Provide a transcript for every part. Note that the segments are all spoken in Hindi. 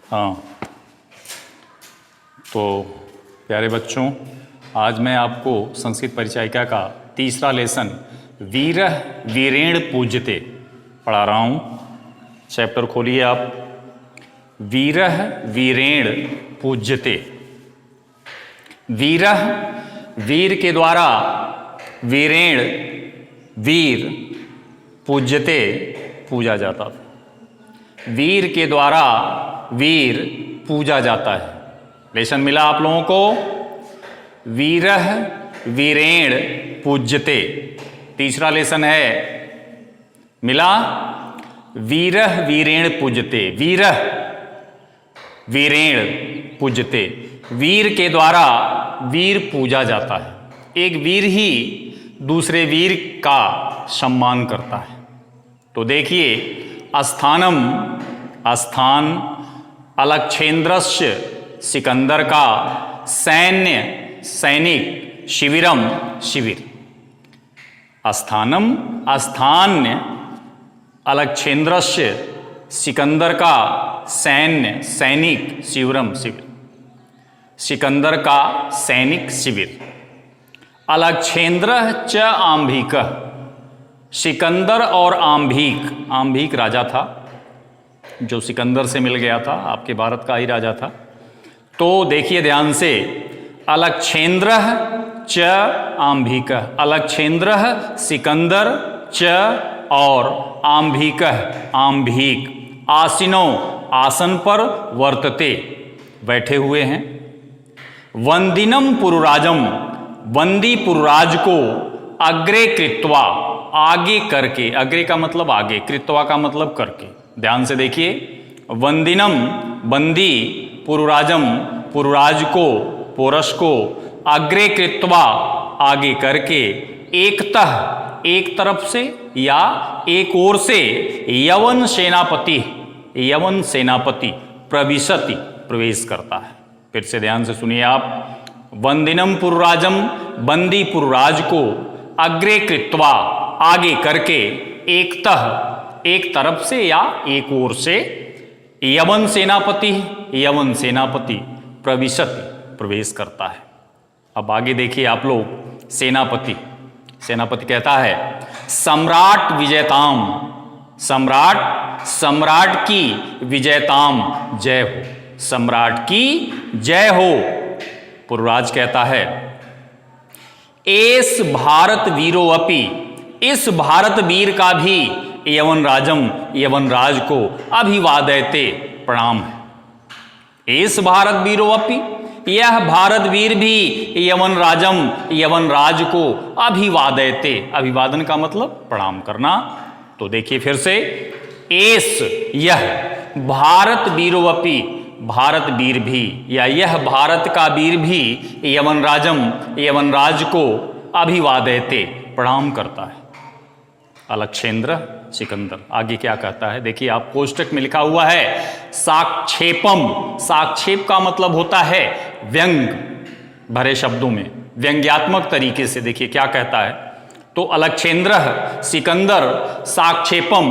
हाँ, तो प्यारे बच्चों, आज मैं आपको संस्कृत परिचायिका का तीसरा लेसन वीरः वीरेण पूज्यते पढ़ा रहा हूँ। चैप्टर खोलिए आप। वीरः वीरेण पूज्यते। वीरः वीर के द्वारा, वीरेण वीर, पूज्यते पूजा जाता था। वीर के द्वारा वीर पूजा जाता है। लेसन मिला आप लोगों को। वीरः वीरेण पूज्यते तीसरा लेसन है। मिला। वीरः वीरेण पूज्यते। वीरः वीरेण पूज्यते, वीर के द्वारा वीर पूजा जाता है। एक वीर ही दूसरे वीर का सम्मान करता है। तो देखिए, स्थानम स्थान, अलक्षेन्द्रस्य सिकंदर का, सैन्य सैनिक, शिविरम शिविर। स्थानम स्थान्य, अलक्षेन्द्रस्य सिकंदर का, सैन्य सैनिक, शिविरम शिविर। सिकंदर का सैनिक शिविर। अलक्षेन्द्र च आंभिक, सिकंदर और आंभिक। आंभिक राजा था जो सिकंदर से मिल गया था, आपके भारत का ही राजा था। तो देखिए ध्यान से, अलक्षेन्द्र च आंभिक, अलक्षेन्द्र सिकंदर च और आंभिक आंभिक, आसीनो आसन पर, वर्तते बैठे हुए हैं। वंदिनम पुरुराजम, वंदी पुरुराज को, अग्रे कृत्वा आगे करके, अग्रे का मतलब आगे, कृत्वा का मतलब करके। ध्यान से देखिए, वंदिनम बंदी, पुरुराजम पुरुराज को, पोरस को, अग्रे कृत्वा आगे करके, एकतः एक तरफ से या एक ओर से, यवन सेनापति, यवन सेनापति, प्रविशति प्रवेश करता है। फिर से ध्यान से सुनिए आप। वंदिनम पुरुराजम, बंदी पुरुराज को, अग्रे कृत्वा आगे करके, एकतः एक तरफ से या एक ओर से, यवन सेनापति, यवन सेनापति, प्रविशति प्रवेश करता है। अब आगे देखिए आप लोग, सेनापति। सेनापति कहता है, सम्राट विजयताम, सम्राट, सम्राट की विजयताम, जय हो, सम्राट की जय हो। पुरुराज कहता है, एस भारत वीरो अपि, इस भारत वीर का भी, यवन राजम, यवन राज को, अभिवादयते प्रणाम है। एस भारत वीरो अपि, यह भारत वीर भी, यवन राजम, यवन राज को, अभिवादयते, अभिवादन का मतलब प्रणाम करना। तो देखिए फिर से, एस यह, भारत वीरोवपि भारत वीर भी, या यह भारत का वीर भी, यवन राजम यवन राज को, अभिवादयते प्रणाम करता है। अलक्षेन्द्र सिकंदर आगे क्या कहता है देखिए आप, कोष्टक में लिखा हुआ है, साक्षेपम। साक्षेप का मतलब होता है व्यंग भरे शब्दों में, व्यंग्यात्मक तरीके से। देखिए क्या कहता है, तो अलक्षेन्द्र सिकंदर साक्षेपम,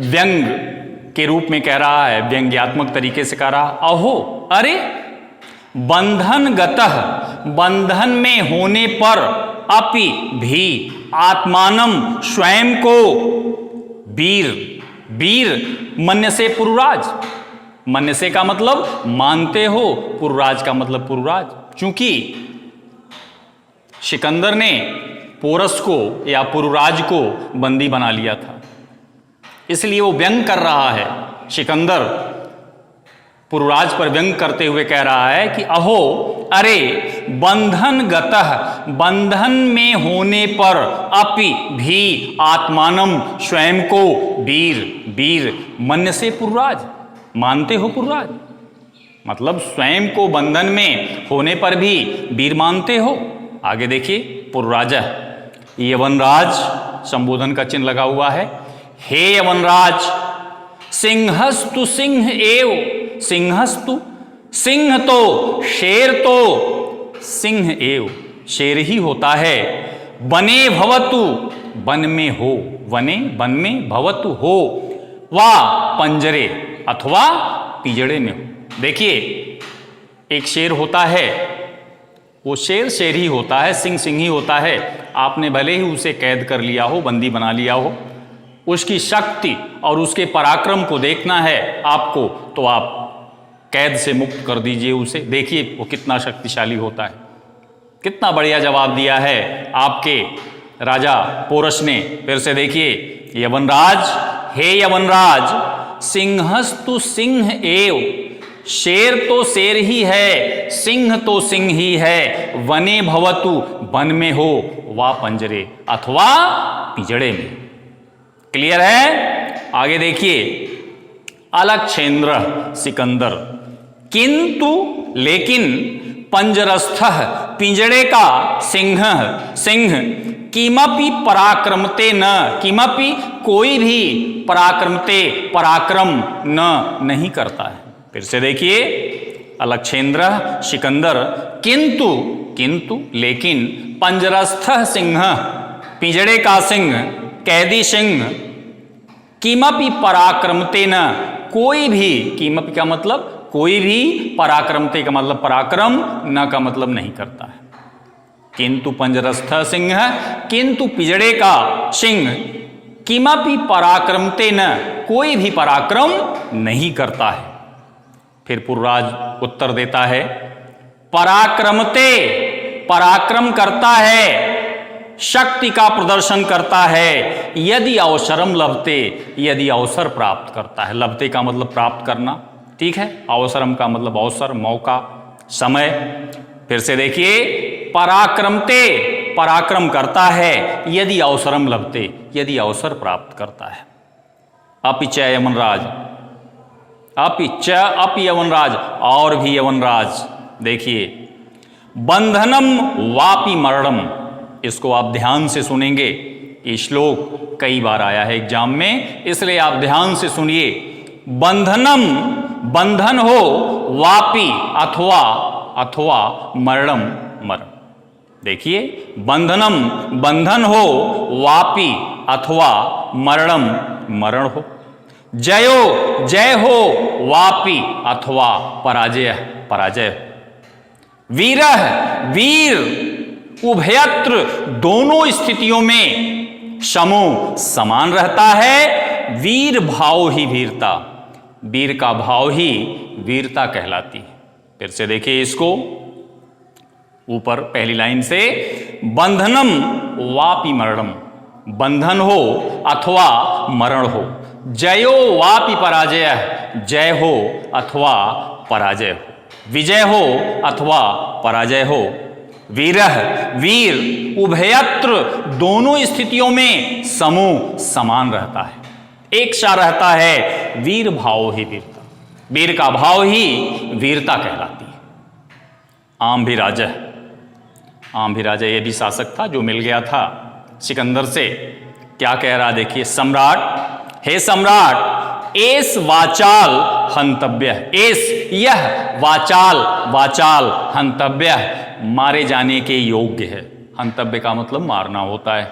व्यंग के रूप में कह रहा है, व्यंग्यात्मक तरीके से कह रहा, अहो अरे, बंधन गतः, बंधन में होने पर, अपि भी, आत्मानम स्वयं को, वीर, वीर मन्यसे पुरुराज। मन्यसे का मतलब मानते हो, पुरुराज का मतलब पुरुराज। चूंकि सिकंदर ने पोरस को या पुरुराज को बंदी बना लिया था, इसलिए वो व्यंग कर रहा है। सिकंदर पुरुराज पर व्यंग करते हुए कह रहा है कि अहो अरे, बंधन गतः, बंधन में होने पर, अपि भी, आत्मानम स्वयं को, वीर, वीर मन्यसे पुरुराज, मानते हो पुरुराज, मतलब स्वयं को बंधन में होने पर भी वीर मानते हो। आगे देखिए, पुरुराज, यवनराज संबोधन का चिन्ह लगा हुआ है। हे यवनराज, सिंहस्तु सिंह एव, सिंहस्तु, सिंह तो, शेर तो, सिंह एव, शेर ही होता है। वने भवतु, वन में हो, वने वन में, भवतु हो, वा पंजरे अथवा पिंजड़े में हो। देखिए, एक शेर होता है, वो शेर शेर ही होता है, सिंह सिंह ही होता है। आपने भले ही उसे कैद कर लिया हो, बंदी बना लिया हो, उसकी शक्ति और उसके पराक्रम को देखना है आपको, तो आप कैद से मुक्त कर दीजिए उसे। देखिए वो कितना शक्तिशाली होता है। कितना बढ़िया जवाब दिया है आपके राजा पोरस ने। फिर से देखिए, यवनराज, हे यवनराज, सिंहस्तु सिंह एव, शेर तो शेर ही है, सिंह तो सिंह ही है, वने भवतु, वन में हो, वा पंजरे अथवा पिंजड़े में। क्लियर है? आगे देखिए, अलक्षेन्द्र सिकंदर, किंतु लेकिन, पंजरस्थ पिंजड़े का सिंह, सिंह किमपि पराक्रमते न, किमपि कोई भी पराक्रमते पराक्रम न नहीं करता है। फिर से देखिए, अलक्षेन्द्र सिकंदर, किंतु किंतु लेकिन, पंजरस्थ सिंह पिंजड़े का सिंह, कैदी सिंह, किमपि पराक्रमते न, कोई भी, किमपि का मतलब कोई भी, पराक्रमते का मतलब पराक्रम, न का मतलब नहीं करता है। किंतु पंजरस्थ सिंह, किंतु पिंजड़े का सिंह, किमपि पराक्रमते न, कोई भी पराक्रम नहीं करता है। फिर पुरराज उत्तर देता है, पराक्रमते पराक्रम करता है, शक्ति का प्रदर्शन करता है, यदि अवसरम लभते, यदि अवसर प्राप्त करता है। लभते का मतलब प्राप्त करना, ठीक है। अवसरम का मतलब अवसर, मौका, समय। फिर से देखिए, पराक्रमते पराक्रम करता है, यदि अवसरम लभते, यदि अवसर प्राप्त करता है। अपिच यवनराज, अपिच अपि यवनराज, और भी यवनराज। देखिए, बंधनम वापि मरणम, इसको आप ध्यान से सुनेंगे। ये श्लोक कई बार आया है एग्जाम में, इसलिए आप ध्यान से सुनिए। बंधनम बंधन हो, वापि अथवा, अथवा मरणम मरण। देखिए, बंधनम बंधन हो, वापि अथवा मरणम मरण हो। जयो जय हो, वापि अथवा पराजय पराजय हो। वीरः वीर, उभयत्र दोनों स्थितियों में, समो समान रहता है, वीर भाव ही वीरता, वीर का भाव ही वीरता कहलाती है। फिर से देखिए इसको, ऊपर पहली लाइन से, बंधनम वापि मरणम, बंधन हो अथवा मरण हो। जयो वापि पराजय, जय हो अथवा पराजय हो। विजय हो अथवा पराजय हो। वीरः वीर, उभयत्र दोनों स्थितियों में, समो समान रहता है, एक सा रहता है, वीर भाव ही वीरता, वीर का भाव ही वीरता कहलाती है। आम्भिराजः, आम्भिराजः ये भी शासक था जो मिल गया था सिकंदर से। क्या कह रहा देखिए, सम्राट, हे सम्राट, एस वाचाल हंतव्य, एस यह वाचाल, वाचाल हंतव्य, मारे जाने के योग्य है। हंतव्य का मतलब मारना होता है।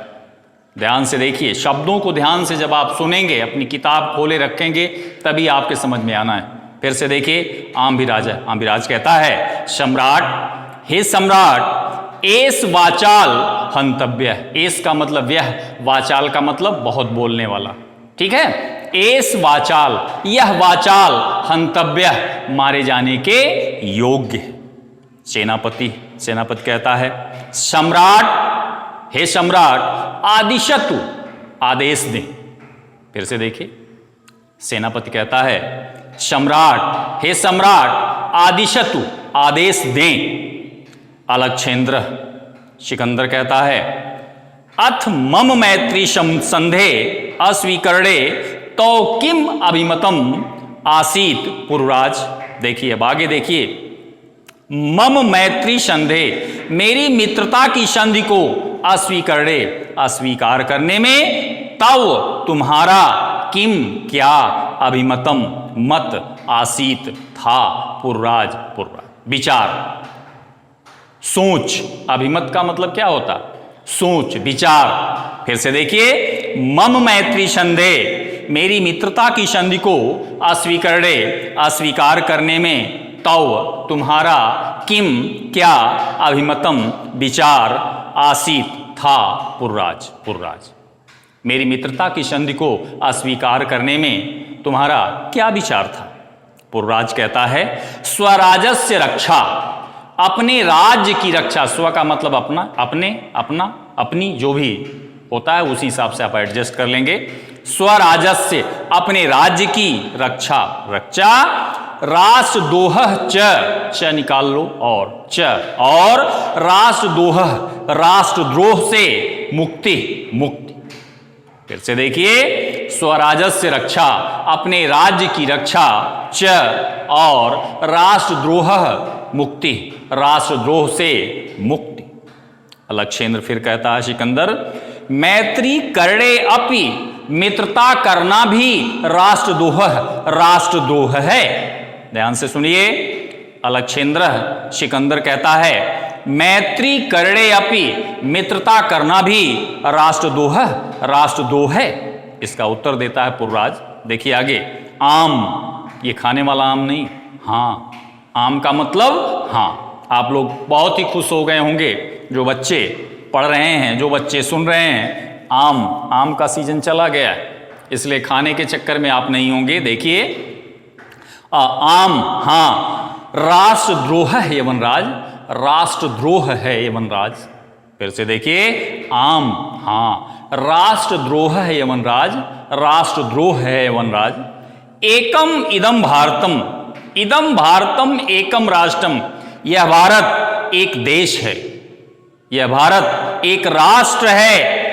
ध्यान से देखिए, शब्दों को ध्यान से जब आप सुनेंगे, अपनी किताब खोले रखेंगे, तभी आपके समझ में आना है। फिर से देखिए, आम्भिराज, आम्भिराज कहता है, सम्राट, हे सम्राट, एस वाचाल हंतव्य, एस का मतलब यह, वाचाल का मतलब बहुत बोलने वाला, ठीक है। एस वाचाल, यह वाचाल हंतव्य, मारे जाने के योग्य। सेनापति, सेनापति कहता है, सम्राट, हे सम्राट, आदिशतु, आदेश दे। फिर से देखिए, सेनापति कहता है, सम्राट, हे सम्राट, आदिशतु, आदेश दें। अलक्षेन्द्र सिकंदर कहता है, अथ मम मैत्री संधे अस्वीकरणे तो किम अभिमतम आसीत पुरराज। देखिए अब आगे देखिए, मम मैत्री संधे, मेरी मित्रता की संधि को अस्वीकरणे, अस्वीकार करने में, तव तुम्हारा, किम क्या, अभिमतम मत, आसीत था, पुरराज पुरराज विचार, सोच। अभिमत का मतलब क्या होता, सोच, विचार। फिर से देखिए, मम मैत्री संधे, मेरी मित्रता की संधि को अस्वीकार करने में तव तुम्हारा किम क्या अभिमतम विचार आसीत था पुर्राज। मेरी मित्रता की संधि को अस्वीकार करने में तुम्हारा क्या विचार था? पुर्राज कहता है स्वराजस्य रक्षा, अपने राज्य की रक्षा। स्व का मतलब अपना, अपनी, जो भी होता है उसी हिसाब से आप एडजस्ट कर लेंगे। स्वराजस्य, अपने राज्य की रक्षा। राष्ट्रद्रोह च निकाल लो, और राष्ट्रद्रोह, राष्ट्रद्रोह से मुक्ति। फिर से देखिए, स्वराजस्य रक्षा, अपने राज्य की रक्षा, च और राष्ट्रद्रोह मुक्ति, राष्ट्रद्रोह से मुक्ति। अलक्षेंद्र फिर कहता है सिकंदर, मैत्री करणे अपि, मित्रता करना भी राष्ट्रद्रोह है। ध्यान से सुनिए, अलक्षेंद्र सिकंदर कहता है मैत्री करणे अपि, मित्रता करना भी राष्ट्रद्रोह है। इसका उत्तर देता है पुर्राज। देखिए आगे, आम, ये खाने वाला आम नहीं, हाँ, आम का मतलब हाँ। आप लोग बहुत ही खुश हो गए होंगे, जो बच्चे पढ़ रहे हैं, जो बच्चे सुन रहे हैं। आम का सीजन चला गया है, इसलिए खाने के चक्कर में आप नहीं होंगे। देखिए आम, हाँ, राष्ट्रद्रोह है यवनराज, राष्ट्रद्रोह है यवनराज। फिर से देखिए, आम, हाँ, राष्ट्रद्रोह है यवनराज, राष्ट्रद्रोह है यवनराज। एकम इदम भारतम एकम राष्ट्रम, यह भारत एक देश है, यह भारत एक राष्ट्र है।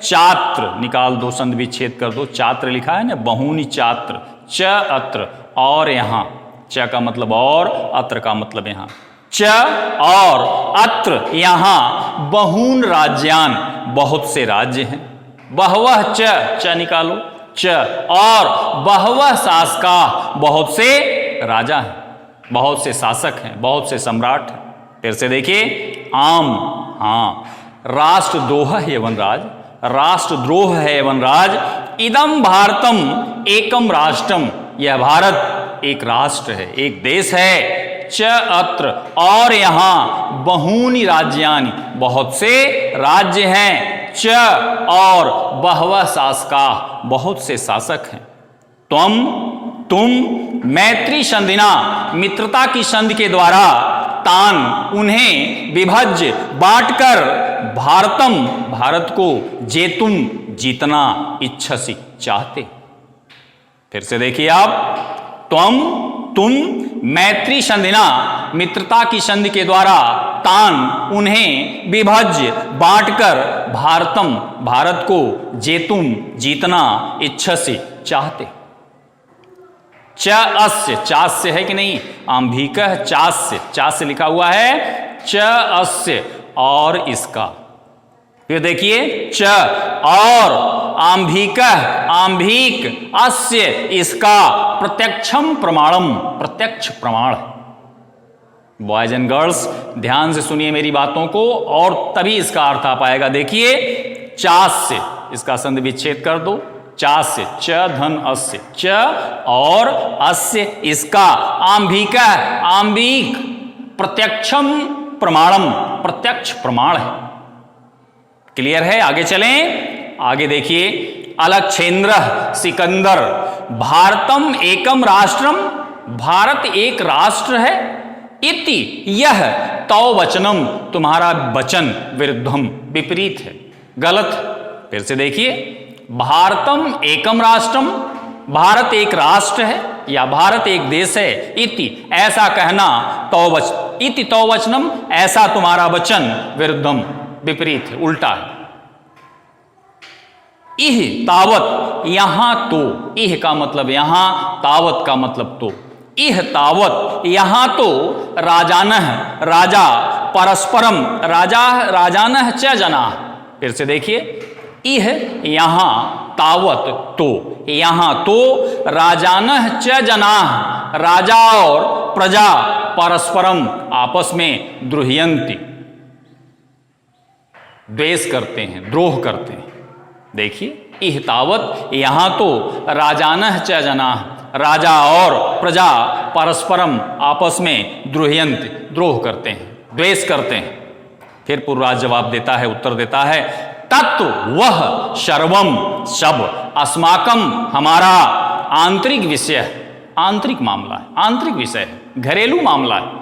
चात्र निकाल दो, संधि विच्छेद कर दो। चात्र लिखा है ना, बहूनि चात्र, च अत्र, और यहां, च का मतलब और, अत्र का मतलब यहां। च और अत्र, यहां बहून राज्यान, बहुत से राज्य हैं। बहवः च निकालो, च और बहवः शासका, बहुत से राजा हैं, बहुत से शासक हैं, बहुत से सम्राट हैं। फिर से देखिए, आम, हाँ, राष्ट्रद्रोह है वनराज, राष्ट्रद्रोह है वनराज। इदम भारतम एकम राष्ट्रम, यह भारत एक राष्ट्र है, एक देश है। च अत्र, और यहां बहूनि राज्यानि, बहुत से राज्य हैं। च और बहवः शासका, बहुत से शासक हैं। तुम मैत्री संधिना, मित्रता की संधि के द्वारा, तान, उन्हें विभज्य बांटकर, भारतम, भारत को, जेतुम, जीतना, इच्छसि, चाहते। फिर से देखिए आप, तुम मैत्री संधिना, मित्रता की संधि के द्वारा, तान, उन्हें विभज्य बांटकर, भारतम, भारत को, जेतुम, जीतना, इच्छसि, चाहते। च अस्य, चास्य है कि नहीं, आंभिकः चास्य लिखा हुआ है। च अस्य, और इसका। फिर देखिए, च और आंभिकः, आंभिक, अस्य, इसका, प्रत्यक्षम प्रमाणम, प्रत्यक्ष प्रमाण। बॉयज एंड गर्ल्स ध्यान से सुनिए मेरी बातों को, और तभी इसका अर्थ आ पाएगा। देखिए, चास्य, इसका संधि विच्छेद कर दो। चास्य, च धन अस्य, च और अस्य, इसका, आंभिका, आंभिक, प्रत्यक्षम प्रमाणम, प्रत्यक्ष प्रमाण है। क्लियर है? आगे चलें। आगे देखिए, अलक्षेंद्र सिकंदर, भारतम एकम राष्ट्रम, भारत एक राष्ट्र है। इति, यह, तव वचनम, तुम्हारा वचन, विरुद्धम, विपरीत है, गलत। फिर से देखिए, भारतम एकम राष्ट्रम, भारत एक राष्ट्र है या भारत एक देश है। इति, ऐसा कहना, इति तव वचनम, ऐसा तुम्हारा वचन, विरुद्धम, विपरीत है, उल्टा है। इह तावत, यहां तो, इह का मतलब यहां, तावत का मतलब तो। इह तावत, यहां तो, राजानः, राजा, परस्परम, राजानः च जना। फिर से देखिए, इह यहां, तावत तो, यहां तो, राजानः च जनाः, राजा और प्रजा, परस्परम, आपस में, द्रुह्यन्ति, द्वेष करते हैं, द्रोह करते हैं। देखिए, इह तावत, यहाँ तो राजानः च जनाः, राजा और प्रजा परस्परम आपस में द्रोहयन्ति, द्रोह करते हैं, द्वेष करते हैं। फिर पुरराज जवाब देता है, उत्तर देता है, तत्व वह सर्वम सब अस्माकम, हमारा आंतरिक विषय, आंतरिक मामला है, आंतरिक विषय है, घरेलू मामला है।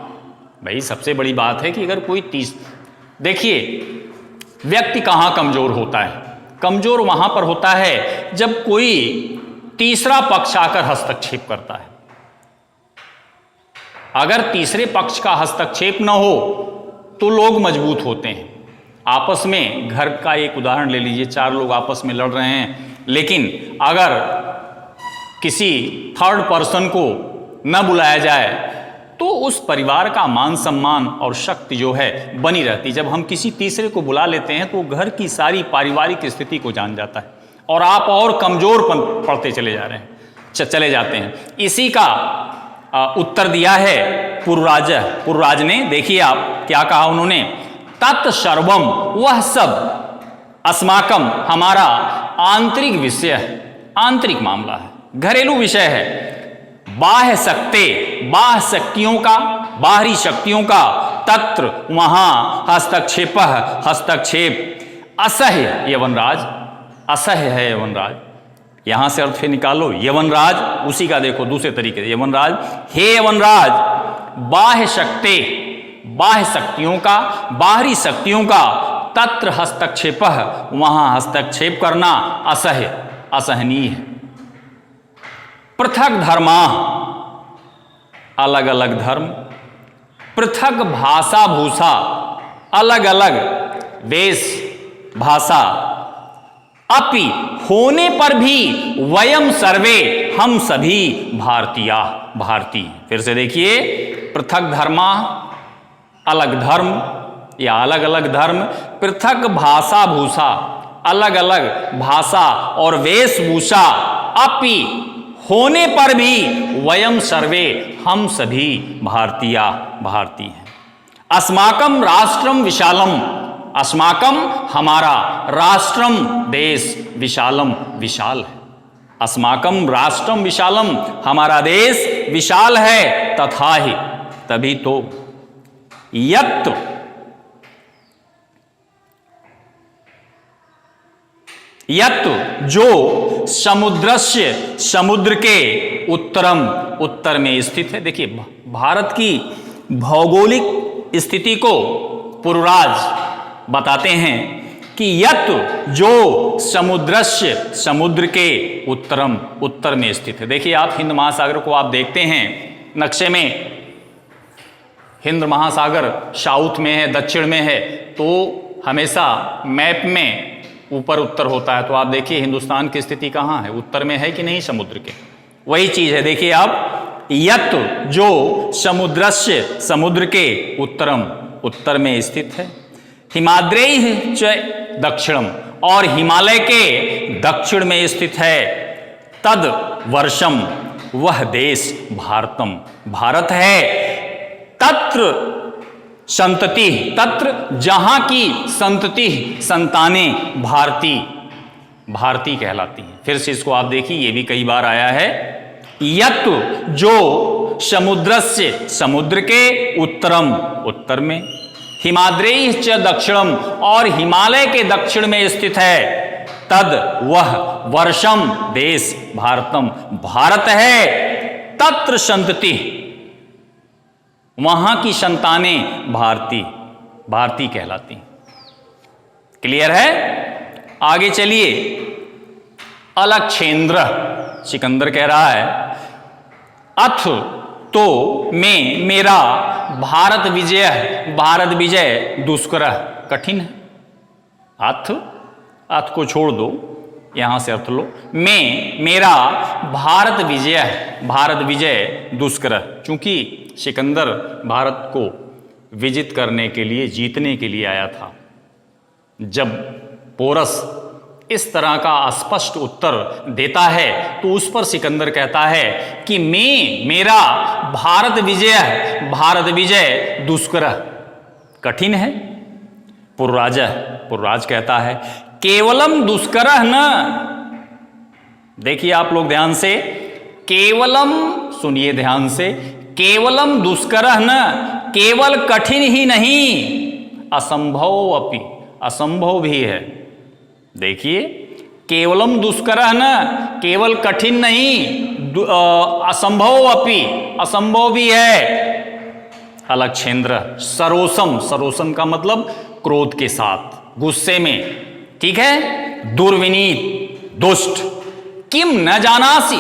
भाई सबसे बड़ी बात है कि अगर कोई देखिए व्यक्ति कहाँ कमजोर होता है, कमजोर वहां पर होता है जब कोई तीसरा पक्ष आकर हस्तक्षेप करता है। अगर तीसरे पक्ष का हस्तक्षेप न हो तो लोग मजबूत होते हैं। आपस में घर का एक उदाहरण ले लीजिए, 4 लोग आपस में लड़ रहे हैं, लेकिन अगर किसी थर्ड पर्सन को न बुलाया जाए तो उस परिवार का मान सम्मान और शक्ति जो है बनी रहती। जब हम किसी तीसरे को बुला लेते हैं तो घर की सारी पारिवारिक स्थिति को जान जाता है और आप और कमजोर पड़ते चले जाते हैं। इसी का उत्तर दिया है पुरराज ने। देखिए आप क्या कहा उन्होंने, तत्सर्वम, वह सब, अस्माकम, हमारा आंतरिक विषय, आंतरिक मामला है, घरेलू विषय है, बाह्य शक्तियों का, बाहरी शक्तियों का, तत्र वहां हस्तक्षेप असह्य यवनराज, असह्य है यवनराज। यहां से अर्थ फिर निकालो, यवनराज, उसी का देखो दूसरे तरीके से, यवनराज, हे यवनराज, बाह्य शक्तियों का, बाहरी शक्तियों का, तत्र हस्तक्षेप, वहां हस्तक्षेप करना असह्य, असहनीय है। पृथक धर्मा, अलग अलग धर्म, पृथक भाषा भूषा, अलग अलग वेश भाषा, अपि होने पर भी वयम सर्वे, हम सभी भारतीय। फिर से देखिए, पृथक धर्मा, अलग धर्म या अलग अलग धर्म, पृथक भाषा भूषा, अलग अलग भाषा और वेशभूषा, अपि होने पर भी वयम सर्वे, हम सभी भारतीय हैं। अस्माकं राष्ट्रम विशालम, अस्माकं हमारा, राष्ट्रम देश, विशालम विशाल है। अस्माकं राष्ट्रम विशालम, हमारा देश विशाल है, तथा ही, तभी तो, यत् जो समुद्रस्य, समुद्र के उत्तरम, उत्तर में स्थित है। देखिए भारत की भौगोलिक स्थिति को पुरराज बताते हैं कि यत् जो समुद्रस्य, समुद्र के उत्तरम, उत्तर में स्थित है। देखिए आप हिंद महासागर को आप देखते हैं नक्शे में, हिंद महासागर साउथ में है, दक्षिण में है, तो हमेशा मैप में ऊपर उत्तर होता है। तो आप देखिए हिंदुस्तान की स्थिति कहाँ है, उत्तर में है कि नहीं समुद्र के, वही चीज है। देखिए आप, यत् जो समुद्रस्य, समुद्र के उत्तरम, उत्तर में स्थित है, हिमाद्रेय च दक्षिणम, और हिमालय के दक्षिण में स्थित है, तद वर्षम, वह देश भारतम, भारत है, तत्र संतति, तत्र जहां की संतति, संतानें भारती कहलाती हैं। फिर से इसको आप देखिए, ये भी कई बार आया है, यत् जो समुद्रस्य, समुद्र के उत्तरम, उत्तर में, हिमाद्रेय च दक्षिणम, और हिमालय के दक्षिण में स्थित है, तद वह, वर्षम देश, भारतम भारत है, तत्र संतति, वहां की संतानें भारती कहलाती। क्लियर है? आगे चलिए, अलक्षेंद्र, सिकंदर कह रहा है, अथ तो में मेरा भारत विजय दुष्कर, कठिन है। अथ को छोड़ दो, यहां से अर्थ लो, में मेरा भारत विजय दुष्कर, चूंकि सिकंदर भारत को विजित करने के लिए, जीतने के लिए आया था। जब पोरस इस तरह का स्पष्ट उत्तर देता है तो उस पर सिकंदर कहता है कि मेरा भारत विजय दुष्कर, कठिन है। पुरराज कहता है, केवलम दुष्कर न, देखिए आप लोग ध्यान से, केवलम, सुनिए ध्यान से, केवलम दुष्करः न, केवल कठिन ही नहीं, असंभव अपि, असंभव भी है। देखिए, केवलम दुष्करः न, केवल कठिन नहीं, असंभव अपि, असंभव भी है। अलक्षेंद्र सरोसम, सरोसम का मतलब क्रोध के साथ, गुस्से में, ठीक है। दुर्विनीत, दुष्ट, किम न जानासी,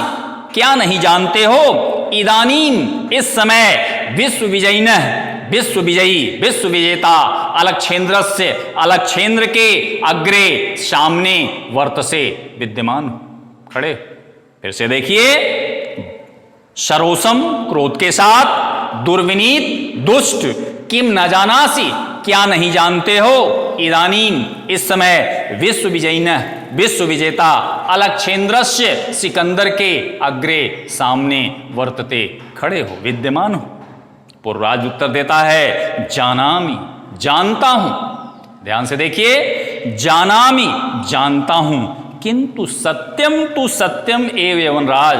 क्या नहीं जानते हो, इदानीम, इस समय, विश्व विजयिनः, विश्व विजयी, विश्व विजेता, अलक्षेंद्रस्य, अलक्षेंद्र के, अग्रे, सामने, वर्तसे, विद्यमान, खड़े। फिर से देखिए, सरोसम क्रोध के साथ, दुर्विनीत दुष्ट, किम न जानासी, क्या नहीं जानते हो, इदानीम, इस समय, विश्व विजयिनः, विश्व विजेता, अलक्षेंद्रस्य, सिकंदर के, अग्रे, सामने, वर्तते, खड़े हो, विद्यमान हो। पुरराज उत्तर देता है, जानामि, जानता हूं। ध्यान से देखिए, जानामि, जानता हूं, किंतु सत्यम तु सत्यम एव यवनराज,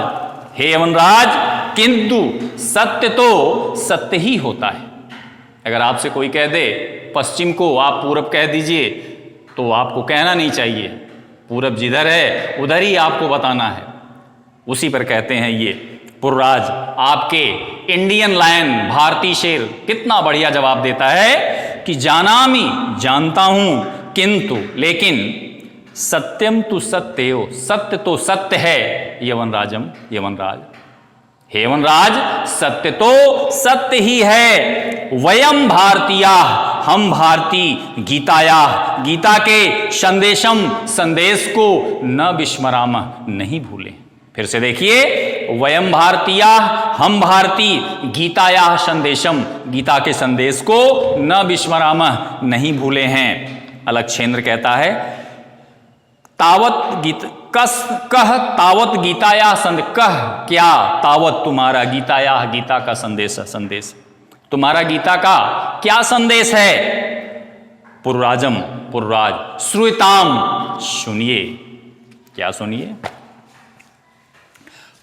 हे यवनराज, किंतु सत्य तो सत्य ही होता है। अगर आपसे कोई कह दे पश्चिम को आप पूरब कह दीजिए, तो आपको कहना नहीं चाहिए, पूरब जिधर है उधर ही आपको बताना है। उसी पर कहते हैं ये पुरराज, आपके इंडियन लायन, भारतीय शेर कितना बढ़िया जवाब देता है कि जानामि, जानता हूं, किंतु, लेकिन, सत्यम तु सत्य हो, सत्य तो सत्य है, यवनराजम, यवनराज, हे यवनराज, सत्य तो सत्य ही है। वयम भारतीया, हम भारतीय, गीताया, गीता के संदेशम, संदेश को, न विस्मराम, नहीं भूले। फिर से देखिए, वयम भारतीया, हम भारतीय, गीताया संदेशम, गीता के संदेश को, न विस्मराम, नहीं भूले हैं। अलक्षेंद्र कहता है, तावत गीत कस कह तावत गीताया संद, कह क्या, तावत तुम्हारा, गीताया, गीता का संदेश, संदेश, तुम्हारा गीता का क्या संदेश है। पुरराजम, पुरराज, श्रुताम, सुनिए, क्या सुनिए,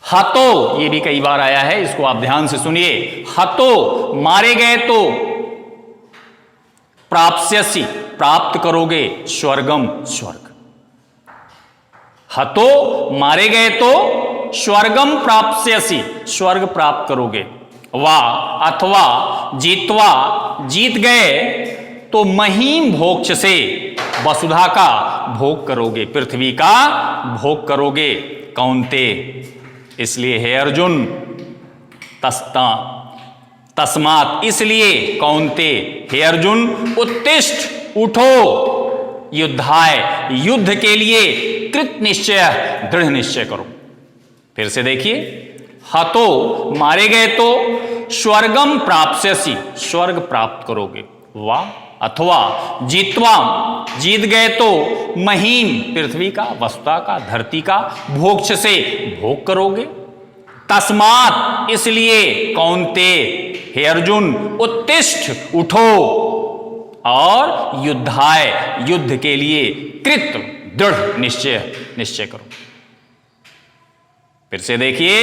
हतो, ये भी कई बार आया है, इसको आप ध्यान से सुनिए, हतो, मारे गए तो, प्राप्स्यसि, प्राप्त करोगे, स्वर्गम, स्वर्ग, हतो, मारे गए तो, स्वर्गम प्राप्स्यसि, स्वर्ग प्राप्त करोगे, वा, अथवा, जीतवा, जीत गए तो, महीम भोक्ष से, वसुधा का भोग करोगे, पृथ्वी का भोग करोगे। कौन्ते, इसलिए हे अर्जुन, तस्मात्, इसलिए, कौन्ते, हे अर्जुन, उत्तिष्ठ, उठो, युद्धाय, युद्ध के लिए, कृत निश्चय, दृढ़ निश्चय करो। फिर से देखिए, हतो, मारे गए तो, स्वर्गम प्राप्स्यसि, स्वर्ग प्राप्त करोगे, वा, अथवा, जीतवा, जीत गए तो, महीम, पृथ्वी का, वसुधा का, धरती का, भोक्ष से, भोग करोगे। तस्मात्, इसलिए, कौन्ते, हे अर्जुन, उत्तिष्ठ, उठो, और युद्धाय, युद्ध के लिए, कृत, दृढ़ निश्चय, निश्चय करो। फिर से देखिए,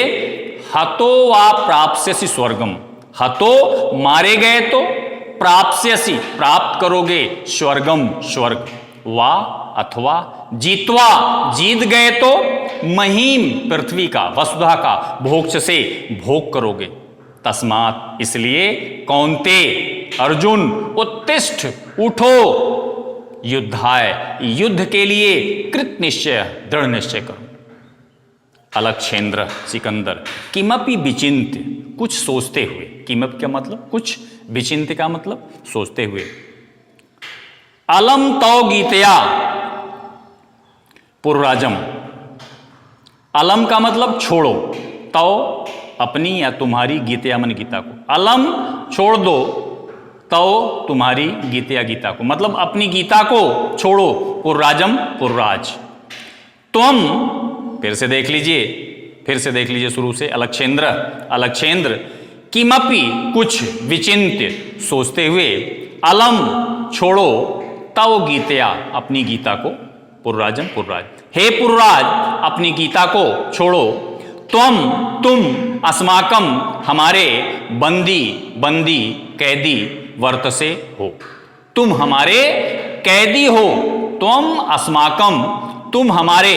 हतो वा प्राप्स्यसि स्वर्गम, हतो, मारे गए तो, प्राप्स्यसि, प्राप्त करोगे, स्वर्गम, स्वर्ग, वा, अथवा, जीतवा, जीत गए तो, महीम, पृथ्वी का, वसुधा का, भोक्ष से, भोग करोगे। तस्मात्, इसलिए, कौन्ते, अर्जुन, उत्तिष्ठ, उठो, युद्धाय, युद्ध के लिए, कृत निश्चय, दृढ़ निश्चय करो। अलक्षेंद्र, सिकंदर, किमपि विचिन्त्य, कुछ सोचते हुए, किमप क्या मतलब, कुछ, विचिन्त्य का मतलब सोचते हुए, अलम तौ गीतया, पुरराजम, अलम का मतलब छोड़ो, तौ अपनी या तुम्हारी, गीतया मन गीता को, अलम छोड़ दो, तौ तुम्हारी, गीतया गीता को, मतलब अपनी गीता को छोड़ो, पुरराजम, पुरराज, तुम, फिर से देख लीजिए, फिर से देख लीजिए शुरू से, अलक्षेंद्र, अलक्षेंद्र, किमपि, कुछ, विचिन्त्य, सोचते हुए, अलम, छोड़ो, तव गीतया, अपनी गीता को, पुरराजम पुरराज। हे पुरराज, अपनी गीता को छोड़ो। तुम अस्माकम, हमारे बंदी कैदी वर्तसे हो। तुम हमारे कैदी हो। तुम अस्माकम, तुम हमारे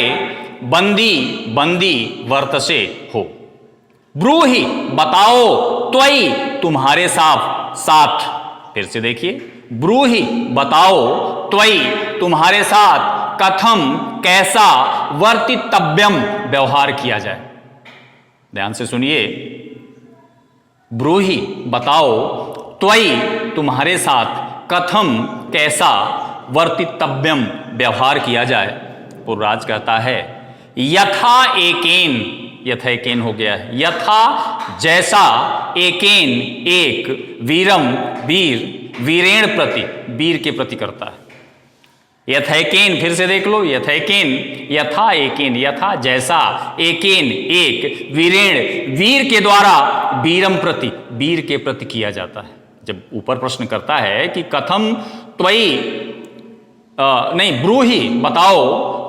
बंदी वर्तसे हो। ब्रूहि, बताओ। त्वयि, तुम्हारे साथ। फिर से देखिए, ब्रूहि, बताओ। त्वयि, तुम्हारे साथ। कथम, कैसा। वर्तितव्यम, व्यवहार किया जाए। ध्यान से सुनिए, ब्रूहि, बताओ। त्वयि, तुम्हारे साथ। कथम, कैसा। वर्तितव्यम, व्यवहार किया जाए। पुरराज कहता है यथा एकेन, यथा एकेन हो गया है, यथा जैसा, एकेन एक, वीरम वीरेण प्रति, वीर के प्रति करता है। यथैकेन, फिर से देख लो, यथैकेन, यथा एकेन, यथा जैसा, एकेन एक, वीरेण वीर के द्वारा, वीरम प्रति, वीर के प्रति किया जाता है। जब ऊपर प्रश्न करता है कि कथम त्वयि, नहीं, ब्रूहि, बताओ।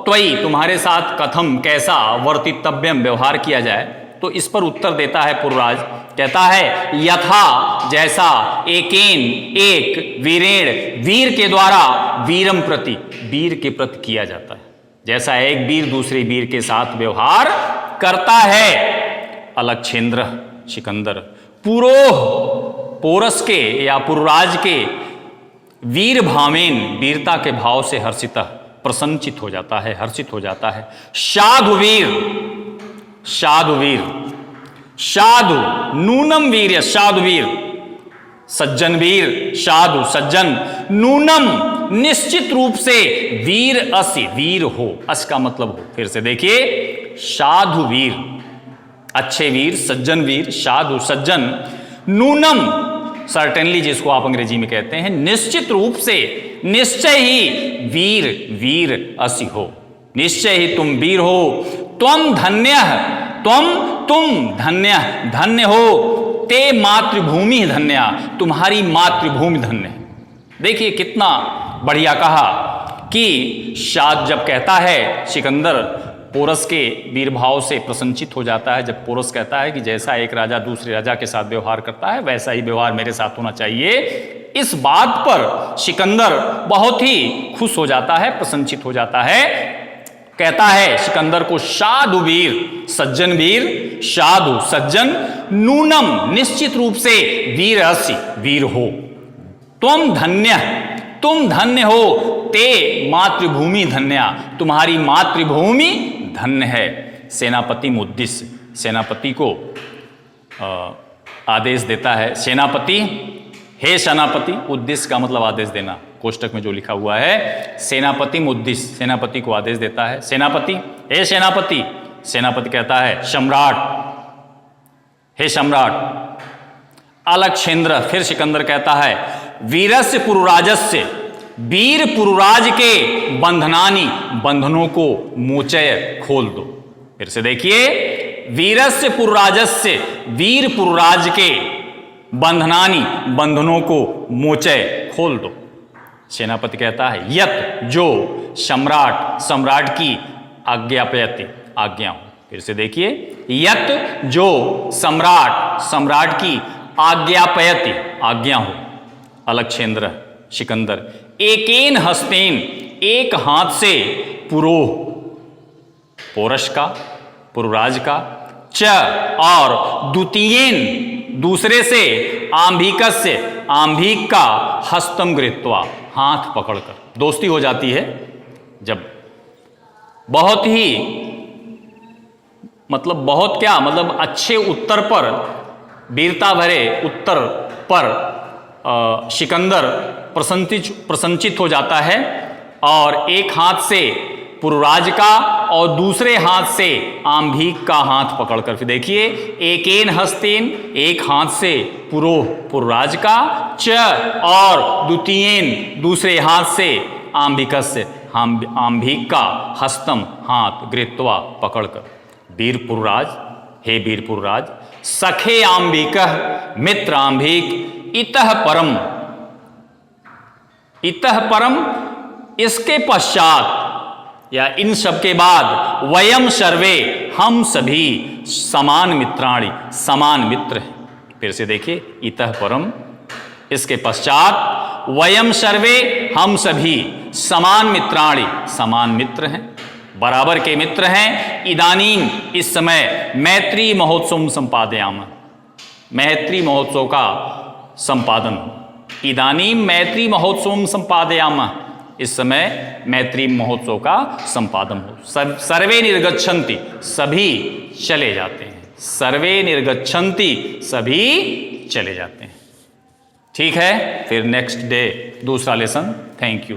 त्वयि, तुम्हारे साथ। कथम, कैसा। वर्तितव्यम, व्यवहार किया जाए, तो इस पर उत्तर देता है पुरराज, कहता है यथा जैसा, एकेन एक, वीरेण वीर के द्वारा, वीरम प्रति, वीर के प्रति किया जाता है। जैसा एक वीर दूसरे वीर के साथ व्यवहार करता है। अलक्षेंद्र, सिकंदर, पुरोह, पोरस के या पुरराज के, वीर भावेन, वीरता के भाव से हर्षित, प्रसन्नचित हो जाता है, हर्षित हो जाता है। साधुवीर, साधुवीर, साधु, नूनम वीर्य, साधुवीर, सज्जन वीर, साधु सज्जन, नूनम, निश्चित रूप से, वीर असि, वीर हो, अस का मतलब हो। फिर से देखिए, साधु वीर, अच्छे वीर, सज्जन वीर, साधु सज्जन, नूनम, सर्टेनली जिसको आप अंग्रेजी में कहते हैं, निश्चित रूप से, निश्चय ही, वीर असि हो, निश्चय ही तुम वीर हो। त्वम धन्य, तुम धन्य हो। ते मातृभूमि धन्या, तुम्हारी मातृभूमि धन्य है। देखिए कितना बढ़िया कहा कि शाद जब कहता है सिकंदर, पोरस के वीरभाव से प्रसन्नचित हो जाता है। जब पोरस कहता है कि जैसा एक राजा दूसरे राजा के साथ व्यवहार करता है, वैसा ही व्यवहार मेरे साथ होना चाहिए, इस बात पर सिकंदर बहुत ही खुश हो जाता है, प्रसन्नचित हो जाता है। कहता है सिकंदर को, साधु वीर, सज्जन वीर, साधु सज्जन, नूनम, निश्चित रूप से, वीर असि, वीर हो। तुम धन्य हो। ते मातृभूमि धन्या, तुम्हारी मातृभूमि धन्य है। सेनापति मुद्दिश्य, सेनापति को आदेश देता है। सेनापति, हे सेनापति, उद्देश्य का मतलब आदेश देना, कोष्टक में जो लिखा हुआ है, सेनापति मुद्दिश्य, सेनापति को आदेश देता है। सेनापति, हे सेनापति, सेनापति कहता है सम्राट, हे सम्राट। अलक्षेंद्र, फिर सिकंदर कहता है वीरस्य पुरुराजस्य, वीर पुरुराज के बंधनानी, बंधनों को मोचय, खोल दो। फिर से देखिए, वीरस्य पुरुराजस्य, वीर पुरुराज के बंधनानी, बंधनों को मोचय, खोल दो। सेनापति कहता है यत, जो, सम्राट, सम्राट की आज्ञापयति, आज्ञा हो। फिर से देखिए, यत, जो, सम्राट, सम्राट की आज्ञापयति, आज्ञा हो। अलक्षेंद्र, सिकंदर, एकेन हस्तेन, एक हाथ से, पुरोह, पोरस का, पुरुराज का, च, और द्वितीयेन, दूसरे से, आंभिकस्य, आंभिक का, हस्तम गृहीत्वा, हाथ पकड़कर। दोस्ती हो जाती है जब बहुत ही, मतलब बहुत क्या, मतलब अच्छे उत्तर पर, वीरता भरे उत्तर पर सिकंदर प्रसन्नचित हो जाता है, और एक हाथ से पुरुराज का और दूसरे हाथ से आंभिक का हाथ पकड़कर। फिर देखिए, एकेन हस्तेन, एक हाथ से, पुरुराज का, च, और द्वितीयेन, दूसरे हाथ से, आंभिकस्य, आंभिक का, हस्तम, हाथ, गृहीत्वा, पकड़कर। वीर पुरुराज, हे वीर पुरुराज, सखे आंभिकः, मित्र आंभिक, इतः परम, इतः परम, इसके पश्चात, या इन सब के बाद वयम सर्वे, हम सभी समान मित्राणि, समान मित्र हैं। फिर से देखिए, इतः परम, इसके पश्चात वयम सर्वे, हम सभी समान मित्राणि, समान मित्र हैं, बराबर के मित्र हैं। इदानीम, इस समय, मैत्री महोत्सव संपादयामः, मैत्री महोत्सव का संपादन। इदानीम मैत्री महोत्सव संपादयामः, इस समय मैत्री महोत्सव का संपादन हो। सर्वे निर्गच्छन्ति, सभी चले जाते हैं, सर्वे निर्गच्छन्ति, सभी चले जाते हैं। ठीक है, फिर नेक्स्ट डे दूसरा लेसन। Thank you.